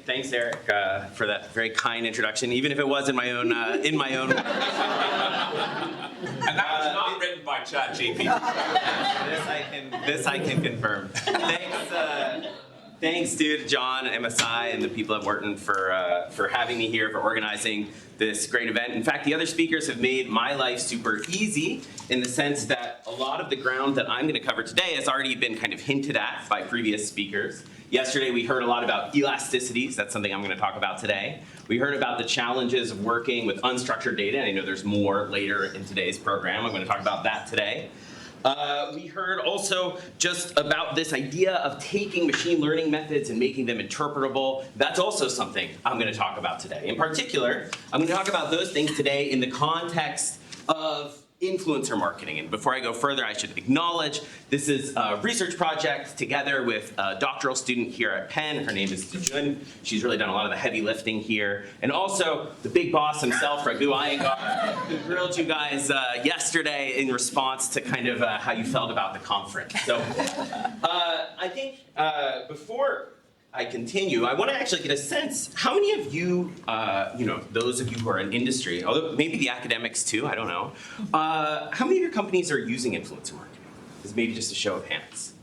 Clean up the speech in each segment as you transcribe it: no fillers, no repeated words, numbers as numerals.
Thanks, Eric, for that very kind introduction, even if it was in my own words. And that was not written by ChatGPT. This I can confirm. Thanks to John, MSI, and the people at Wharton for having me here, for organizing this great event. In fact, the other speakers have made my life super easy in the sense that a lot of the ground that I'm going to cover today has already been kind of hinted at by previous speakers. Yesterday, we heard a lot about elasticities. That's something I'm going to talk about today. We heard about the challenges of working with unstructured data, and I know there's more later in today's program. I'm going to talk about that today. We heard also just about this idea of taking machine learning methods and making them interpretable. That's also something I'm going to talk about today. In particular, I'm going to talk about those things today in the context of influencer marketing. And before I go further, I should acknowledge this is a research project together with a doctoral student here at Penn. Her name is Sejun. She's really done a lot of the heavy lifting here. And also the big boss himself, Raghu Iyengar, who grilled you guys yesterday in response to kind of how you felt about the conference. So I think before I continue, I want to actually get a sense, how many of you, those of you who are in industry, although maybe the academics too, I don't know, how many of your companies are using influencer marketing? This is maybe just a show of hands.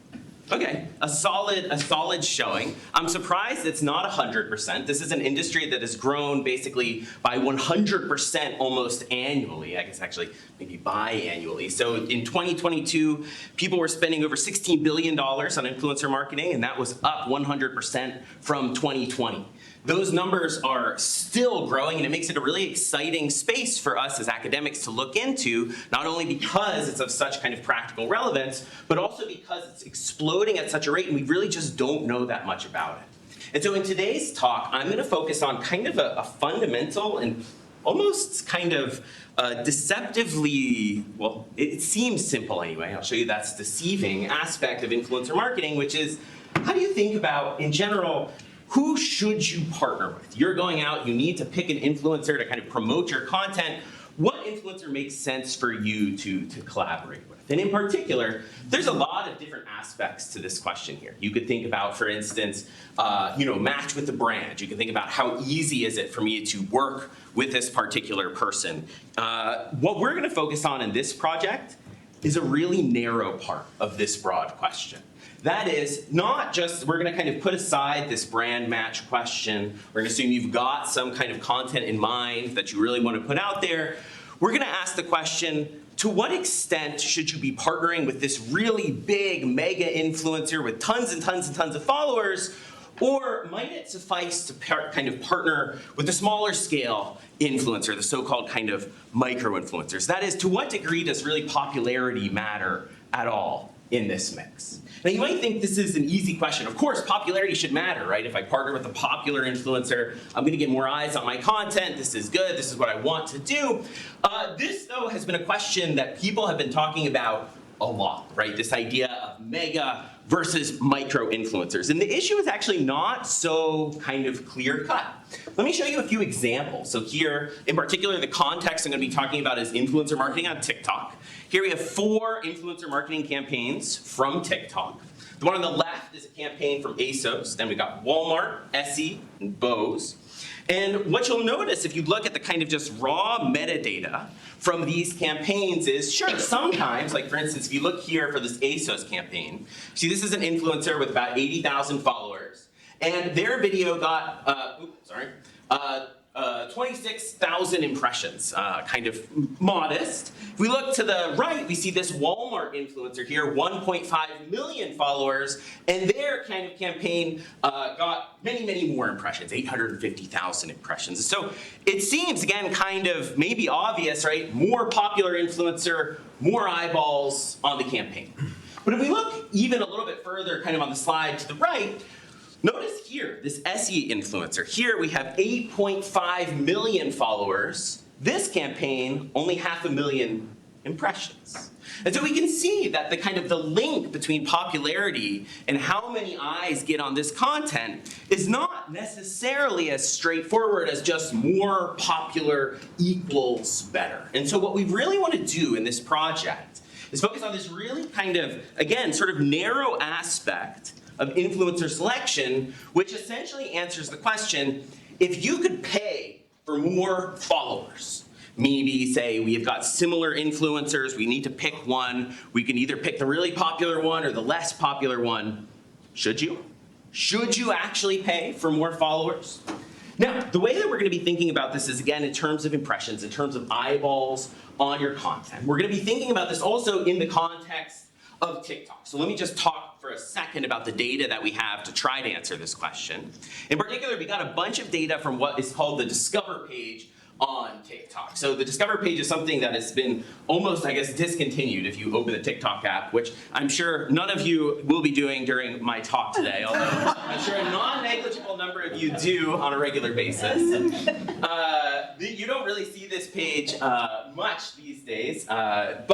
Okay, a solid showing. I'm surprised it's not 100%. This is an industry that has grown basically by 100% almost annually. I guess actually maybe biannually. So in 2022, people were spending over $16 billion on influencer marketing, and that was up 100% from 2020. Those numbers are still growing, and it makes it a really exciting space for us as academics to look into, not only because it's of such kind of practical relevance, but also because it's exploding at such a rate and we really just don't know that much about it. And so in today's talk, I'm going to focus on kind of a fundamental and almost kind of deceptively, well, it seems simple anyway, I'll show you that's deceiving aspect of influencer marketing, which is, how do you think about, in general, who should you partner with? You're going out, you need to pick an influencer to kind of promote your content. What influencer makes sense for you to collaborate with? And in particular, there's a lot of different aspects to this question here. You could think about, for instance, match with the brand. You can think about how easy is it for me to work with this particular person. What we're gonna focus on in this project is a really narrow part of this broad question. That is not just, we're going to kind of put aside this brand match question. We're going to assume you've got some kind of content in mind that you really want to put out there. We're going to ask the question, to what extent should you be partnering with this really big mega influencer with tons and tons and tons of followers? Or might it suffice to kind of partner with a smaller scale influencer, the so-called kind of micro-influencers? That is, to what degree does really popularity matter at all in this mix? Now you might think this is an easy question. Of course, popularity should matter, right? If I partner with a popular influencer, I'm gonna get more eyes on my content. This is good, this is what I want to do. This, though, has been a question that people have been talking about a lot, right? This idea of mega versus micro influencers. And the issue is actually not so kind of clear cut. Let me show you a few examples. So here, in particular, the context I'm gonna be talking about is influencer marketing on TikTok. Here we have 4 influencer marketing campaigns from TikTok. The one on the left is a campaign from ASOS. Then we got Walmart, Essie, and Bose. And what you'll notice if you look at the kind of just raw metadata from these campaigns is, sure, sometimes, like for instance, if you look here for this ASOS campaign, see this is an influencer with about 80,000 followers, and their video got, 26,000 impressions, kind of modest. If we look to the right, we see this Walmart influencer here, 1.5 million followers, and their kind of campaign got many, many more impressions, 850,000 impressions. So it seems, again, kind of maybe obvious, right? More popular influencer, more eyeballs on the campaign. But if we look even a little bit further, kind of on the slide to the right, notice here, this Essie influencer. Here we have 8.5 million followers. This campaign, only 500,000 impressions. And so we can see that the link between popularity and how many eyes get on this content is not necessarily as straightforward as just more popular equals better. And so what we really want to do in this project is focus on this really kind of, again, sort of narrow aspect of influencer selection, which essentially answers the question, if you could pay for more followers, maybe say we have got similar influencers, we need to pick one, we can either pick the really popular one or the less popular one, should you? Should you actually pay for more followers? Now, the way that we're going to be thinking about this is, again, in terms of impressions, in terms of eyeballs on your content. We're going to be thinking about this also in the context of TikTok. So let me just talk for a second about the data that we have to try to answer this question. In particular, we got a bunch of data from what is called the Discover page on TikTok. So the Discover page is something that has been almost, I guess, discontinued if you open the TikTok app, which I'm sure none of you will be doing during my talk today, although I'm sure a non-negligible number of you do on a regular basis. You don't really see this page much these days, but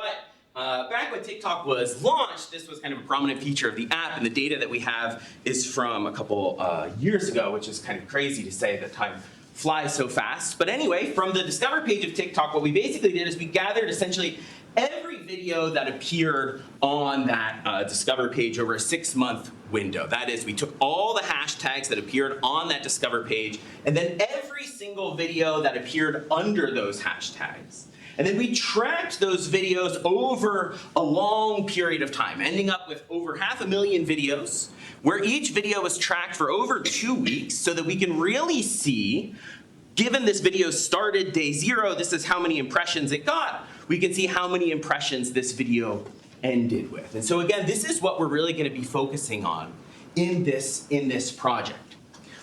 back when TikTok was launched, this was kind of a prominent feature of the app, and the data that we have is from a couple years ago, which is kind of crazy to say that time flies so fast. But anyway, from the Discover page of TikTok, what we basically did is we gathered essentially every video that appeared on that Discover page over a 6-month window. That is, we took all the hashtags that appeared on that Discover page, and then every single video that appeared under those hashtags. And then we tracked those videos over a long period of time, ending up with over 500,000 videos, where each video was tracked for over 2 weeks so that we can really see, given this video started day 0, this is how many impressions it got, we can see how many impressions this video ended with. And so again, this is what we're really going to be focusing on in this project.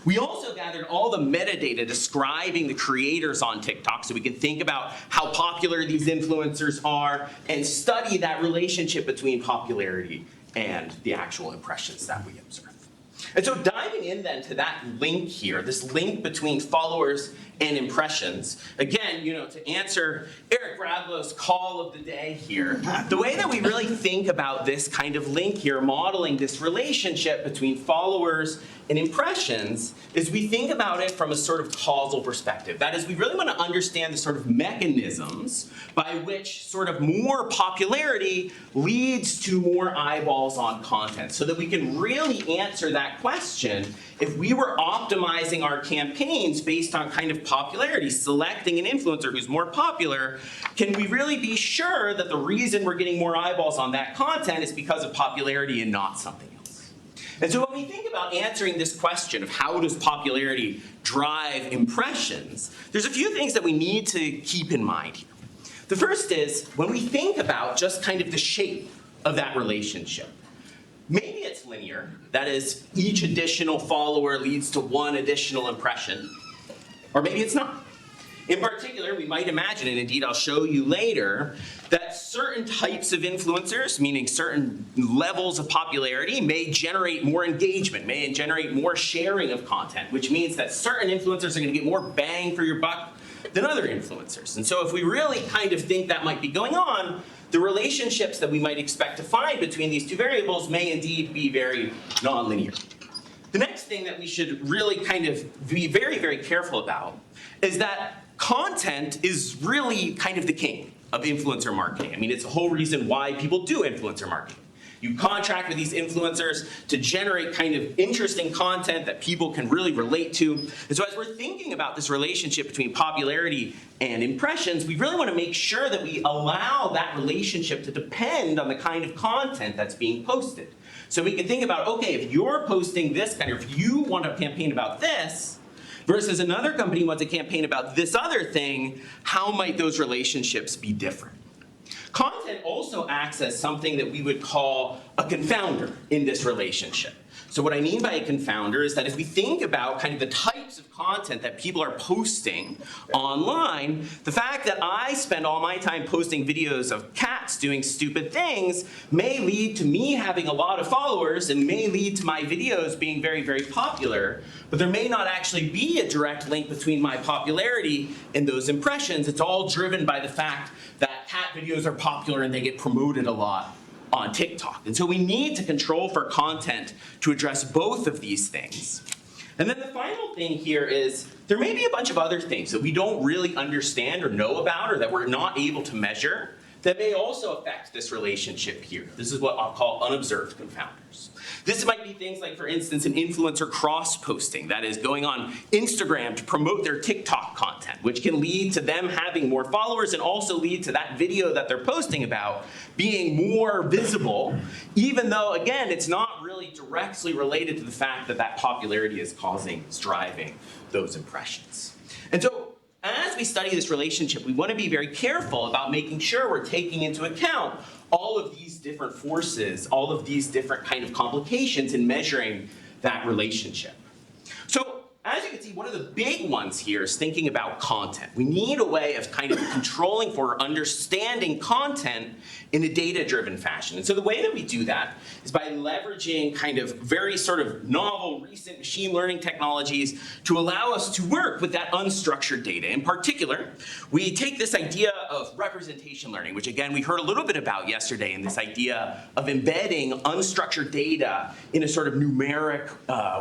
We also gathered all the metadata describing the creators on TikTok so we can think about how popular these influencers are and study that relationship between popularity and the actual impressions that we observe. And so diving in then to that link here, this link between followers and impressions, again, to answer Eric Bradlow's call of the day here, the way that we really think about this kind of link here, modeling this relationship between followers and impressions, is we think about it from a sort of causal perspective. That is, we really want to understand the sort of mechanisms by which sort of more popularity leads to more eyeballs on content, so that we can really answer that question. If we were optimizing our campaigns based on kind of popularity, selecting an influencer who's more popular, can we really be sure that the reason we're getting more eyeballs on that content is because of popularity and not something else? And so when we think about answering this question of how does popularity drive impressions, there's a few things that we need to keep in mind here. The first is, when we think about just kind of the shape of that relationship, maybe it's linear, that is, each additional follower leads to one additional impression, or maybe it's not. In particular, we might imagine, and indeed I'll show you later, that certain types of influencers, meaning certain levels of popularity, may generate more engagement, may generate more sharing of content, which means that certain influencers are going to get more bang for your buck than other influencers. And so if we really kind of think that might be going on, the relationships that we might expect to find between these two variables may indeed be very nonlinear. The next thing that we should really kind of be very, very careful about is that content is really kind of the king of influencer marketing. I mean, it's the whole reason why people do influencer marketing. You contract with these influencers to generate kind of interesting content that people can really relate to. And so as we're thinking about this relationship between popularity and impressions, we really want to make sure that we allow that relationship to depend on the kind of content that's being posted. So we can think about, okay, if you're posting this kind of, if you want a campaign about this, versus another company wants a campaign about this other thing, how might those relationships be different? Content also acts as something that we would call a confounder in this relationship. So what I mean by a confounder is that if we think about kind of the types of content that people are posting online, the fact that I spend all my time posting videos of cats doing stupid things may lead to me having a lot of followers and may lead to my videos being very, very popular, but there may not actually be a direct link between my popularity and those impressions. It's all driven by the fact that cat videos are popular and they get promoted a lot on TikTok. And so we need to control for content to address both of these things. And then the final thing here is there may be a bunch of other things that we don't really understand or know about or that we're not able to measure that may also affect this relationship here. This is what I'll call unobserved confounders. This might be things like, for instance, an influencer cross-posting, that is going on Instagram to promote their TikTok content, which can lead to them having more followers and also lead to that video that they're posting about being more visible, even though, again, it's not really directly related to the fact that that popularity is driving those impressions. And so, as we study this relationship, we want to be very careful about making sure we're taking into account all of these different forces, all of these different kind of complications in measuring that relationship. So, as you can see, one of the big ones here is thinking about content. We need a way of kind of controlling for or understanding content in a data-driven fashion. And so the way that we do that is by leveraging kind of very sort of novel, recent machine learning technologies to allow us to work with that unstructured data. In particular, we take this idea of representation learning, which again, we heard a little bit about yesterday in this idea of embedding unstructured data in a sort of numeric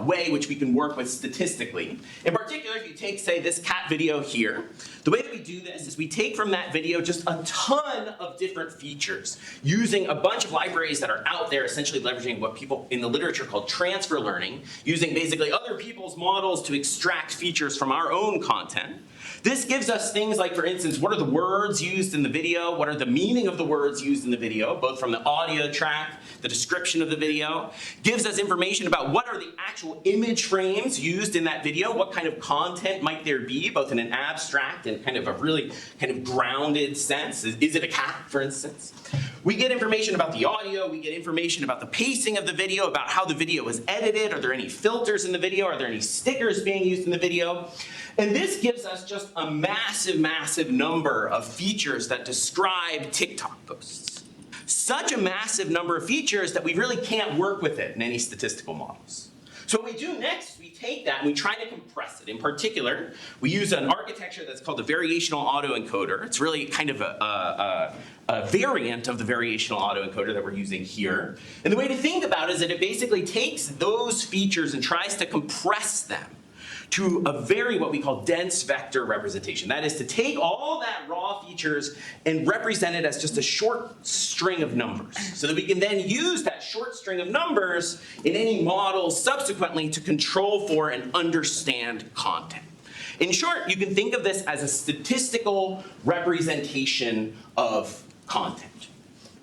way, which we can work with statistically. In particular, if you take, say, this cat video here, the way that we do this is we take from that video just a ton of different features using a bunch of libraries that are out there, essentially leveraging what people in the literature call transfer learning, using basically other people's models to extract features from our own content. This gives us things like, for instance, what are the words used in the video? What are the meaning of the words used in the video, both from the audio track, the description of the video. Gives us information about what are the actual image frames used in that video, what kind of content might there be, both in an abstract and kind of a really kind of grounded sense. Is it a cat, for instance? We get information about the audio, we get information about the pacing of the video, about how the video was edited, are there any filters in the video, are there any stickers being used in the video? And this gives us just a massive, massive number of features that describe TikTok posts. Such a massive number of features that we really can't work with it in any statistical models. So what we do next, we take that and we try to compress it. In particular, we use an architecture that's called the variational autoencoder. It's really kind of a variant of the variational autoencoder that we're using here. And the way to think about it is that it basically takes those features and tries to compress them to a very, what we call dense vector representation. That is to take all that raw features and represent it as just a short string of numbers, so that we can then use that short string of numbers in any model subsequently to control for and understand content. In short, you can think of this as a statistical representation of content.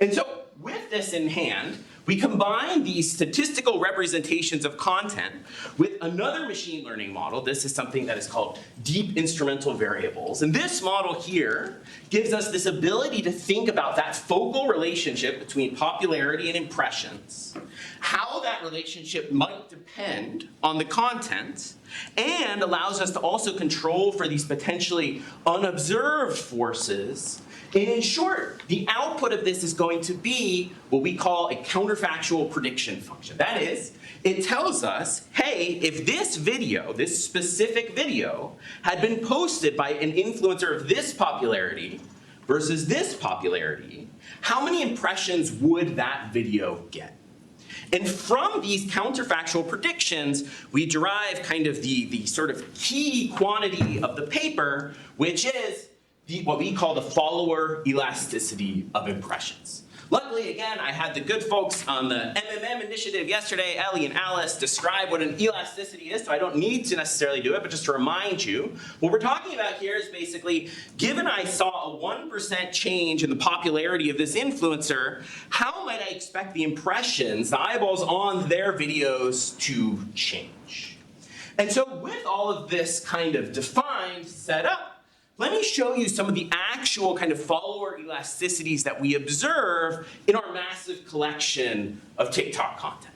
And so with this in hand, we combine these statistical representations of content with another machine learning model. This is something that is called deep instrumental variables. And this model here gives us this ability to think about that focal relationship between popularity and impressions, how that relationship might depend on the content, and allows us to also control for these potentially unobserved forces. And in short, the output of this is going to be what we call a counterfactual prediction function. That is, it tells us, hey, if this video, this specific video, had been posted by an influencer of this popularity versus this popularity, how many impressions would that video get? And from these counterfactual predictions, we derive kind of the sort of key quantity of the paper, which is what we call the follower elasticity of impressions. Luckily, again, I had the good folks on the MMM initiative yesterday, Ellie and Alice, describe what an elasticity is, so I don't need to necessarily do it, but just to remind you, what we're talking about here is basically, given I saw a 1% change in the popularity of this influencer, how might I expect the impressions, the eyeballs on their videos to change? And so with all of this kind of defined, set up, let me show you some of the actual kind of follower elasticities that we observe in our massive collection of TikTok content.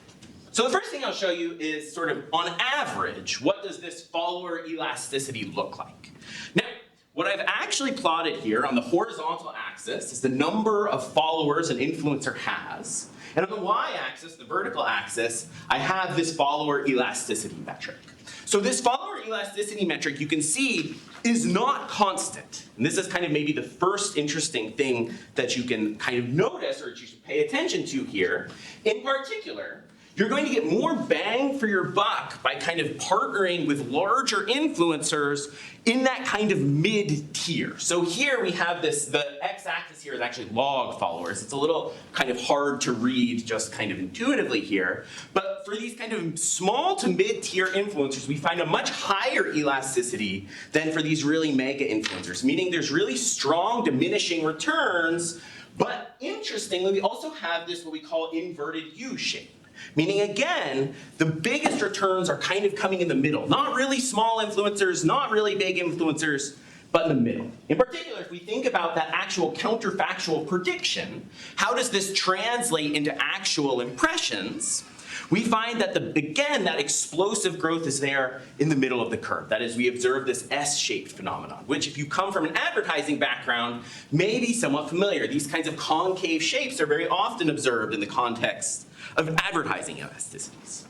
So the first thing I'll show you is sort of, on average, what does this follower elasticity look like? Now, what I've actually plotted here on the horizontal axis is the number of followers an influencer has. And on the y-axis, the vertical axis, I have this follower elasticity metric. So this follower elasticity metric, you can see, is not constant. And this is kind of maybe the first interesting thing that you can kind of notice or that you should pay attention to here. In particular, you're going to get more bang for your buck by kind of partnering with larger influencers in that kind of mid-tier. So here we have this, the x-axis here is actually log followers. It's a little kind of hard to read just kind of intuitively here. But But for these kind of small to mid-tier influencers, we find a much higher elasticity than for these really mega influencers, meaning there's really strong diminishing returns. But interestingly, we also have this what we call inverted U shape. Meaning again, the biggest returns are kind of coming in the middle. Not really small influencers, not really big influencers, but in the middle. In particular, if we think about that actual counterfactual prediction, how does this translate into actual impressions? We find that, again, that explosive growth is there in the middle of the curve. That is, we observe this S-shaped phenomenon, which if you come from an advertising background, may be somewhat familiar. These kinds of concave shapes are very often observed in the context of advertising elasticities.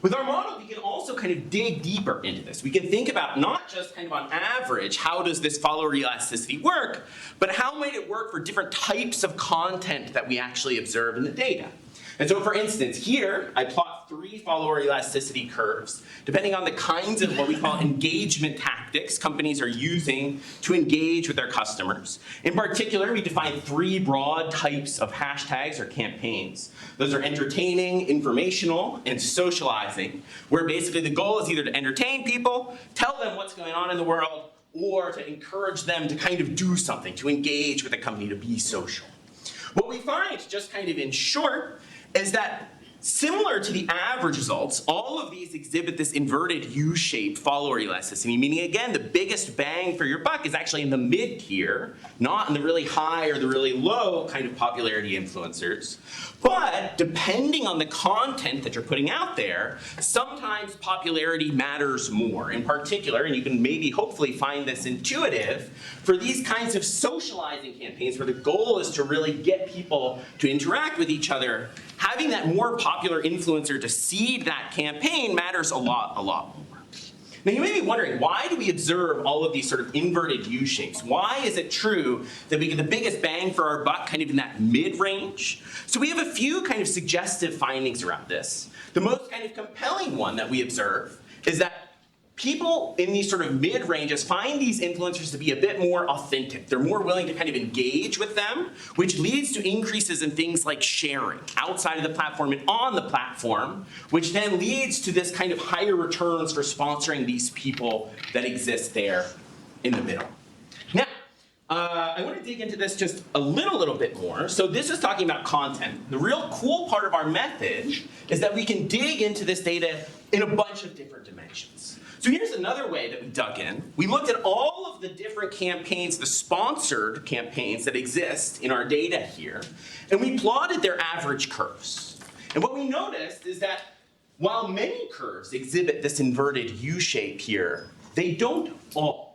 With our model, we can also kind of dig deeper into this. We can think about not just kind of on average, how does this follower elasticity work, but how might it work for different types of content that we actually observe in the data. And so for instance, here I plot 3 follower elasticity curves, depending on the kinds of what we call engagement tactics companies are using to engage with their customers. In particular, we define 3 broad types of hashtags or campaigns. Those are entertaining, informational, and socializing, where basically the goal is either to entertain people, tell them what's going on in the world, or to encourage them to kind of do something, to engage with a company, to be social. What we find, just kind of in short, is that similar to the average results, all of these exhibit this inverted U-shaped follower elasticity, meaning again, the biggest bang for your buck is actually in the mid-tier, not in the really high or the really low kind of popularity influencers. But depending on the content that you're putting out there, sometimes popularity matters more. In particular, and you can maybe hopefully find this intuitive, for these kinds of socializing campaigns where the goal is to really get people to interact with each other, having that more popular influencer to seed that campaign matters a lot more. Now you may be wondering, why do we observe all of these sort of inverted U-shapes? Why is it true that we get the biggest bang for our buck kind of in that mid-range? So we have a few kind of suggestive findings around this. The most kind of compelling one that we observe is that people in these sort of mid-ranges find these influencers to be a bit more authentic. They're more willing to kind of engage with them, which leads to increases in things like sharing outside of the platform and on the platform, which then leads to this kind of higher returns for sponsoring these people that exist there in the middle. Now, I want to dig into this just a little bit more. So this is talking about content. The real cool part of our method is that we can dig into this data in a bunch of different dimensions. So here's another way that we dug in. We looked at all of the different campaigns, the sponsored campaigns that exist in our data here, and we plotted their average curves. And what we noticed is that while many curves exhibit this inverted U shape here, they don't all.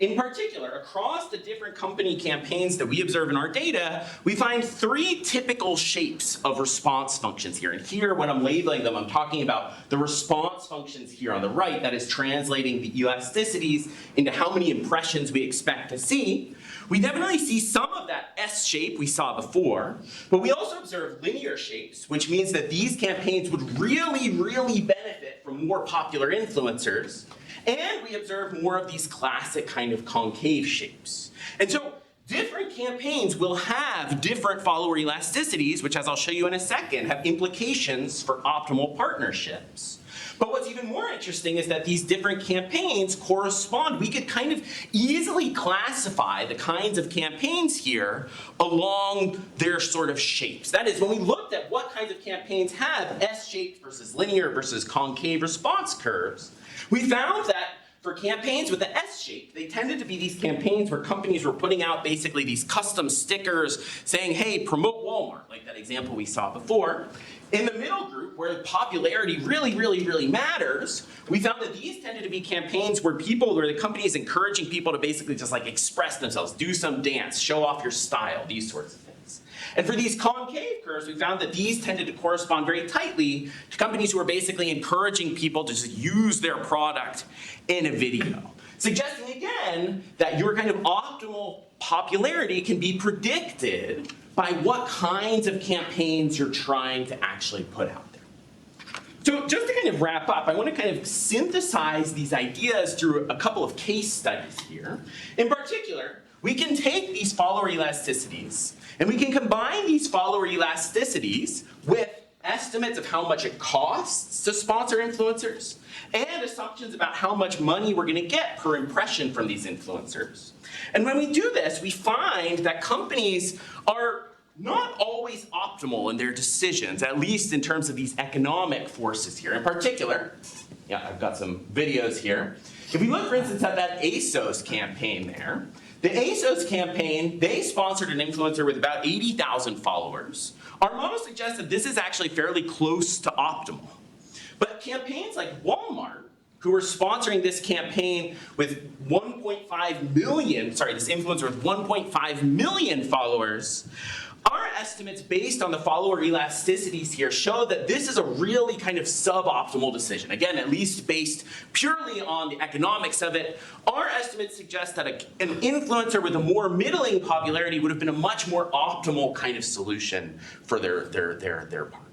In particular, across the different company campaigns that we observe in our data, we find 3 typical shapes of response functions here. And here, when I'm labeling them, I'm talking about the response functions here on the right, that is translating the elasticities into how many impressions we expect to see. We definitely see some of that S shape we saw before, but we also observe linear shapes, which means that these campaigns would really benefit from more popular influencers. And we observe more of these classic kind of concave shapes. And so different campaigns will have different follower elasticities, which, as I'll show you in a second, have implications for optimal partnerships. But what's even more interesting is that these different campaigns correspond. We could kind of easily classify the kinds of campaigns here along their sort of shapes. That is, when we looked at what kinds of campaigns have S-shaped versus linear versus concave response curves, we found that for campaigns with the S shape, they tended to be these campaigns where companies were putting out basically these custom stickers saying, hey, promote Walmart, like that example we saw before. In the middle group, where popularity really matters, we found that these tended to be campaigns where the company is encouraging people to basically just like express themselves, do some dance, show off your style, these sorts of things. And for these concave curves, we found that these tended to correspond very tightly to companies who are basically encouraging people to just use their product in a video. Suggesting again that your kind of optimal popularity can be predicted by what kinds of campaigns you're trying to actually put out there. So just to kind of wrap up, I want to kind of synthesize these ideas through a couple of case studies here. In particular, we can take these follower elasticities and we can combine these follower elasticities with estimates of how much it costs to sponsor influencers, and assumptions about how much money we're gonna get per impression from these influencers. And when we do this, we find that companies are not always optimal in their decisions, at least in terms of these economic forces here. In particular, yeah, I've got some videos here. If we look, for instance, at that ASOS campaign there, the ASOS campaign, they sponsored an influencer with about 80,000 followers. Our model suggests that this is actually fairly close to optimal. But campaigns like Walmart, who were sponsoring this campaign with 1.5 million, sorry, this influencer with 1.5 million followers, our estimates based on the follower elasticities here show that this is a really kind of suboptimal decision. Again, at least based purely on the economics of it, our estimates suggest that an influencer with a more middling popularity would have been a much more optimal kind of solution for their partner.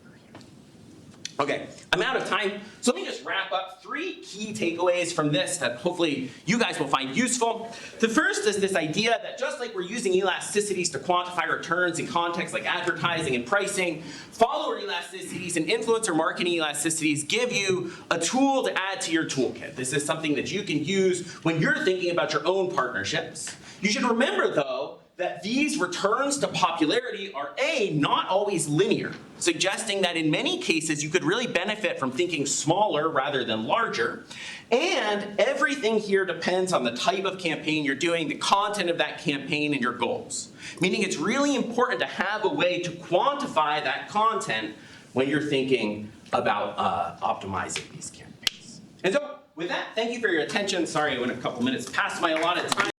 Okay, I'm out of time, so let me just wrap up 3 key takeaways from this that hopefully you guys will find useful. The first is this idea that just like we're using elasticities to quantify returns in contexts like advertising and pricing, follower elasticities and influencer marketing elasticities give you a tool to add to your toolkit. This is something that you can use when you're thinking about your own partnerships. You should remember, though, that these returns to popularity are not always linear, suggesting that in many cases you could really benefit from thinking smaller rather than larger. And everything here depends on the type of campaign you're doing, the content of that campaign, and your goals. Meaning it's really important to have a way to quantify that content when you're thinking about optimizing these campaigns. And so with that, thank you for your attention. Sorry I went a couple minutes past my allotted time.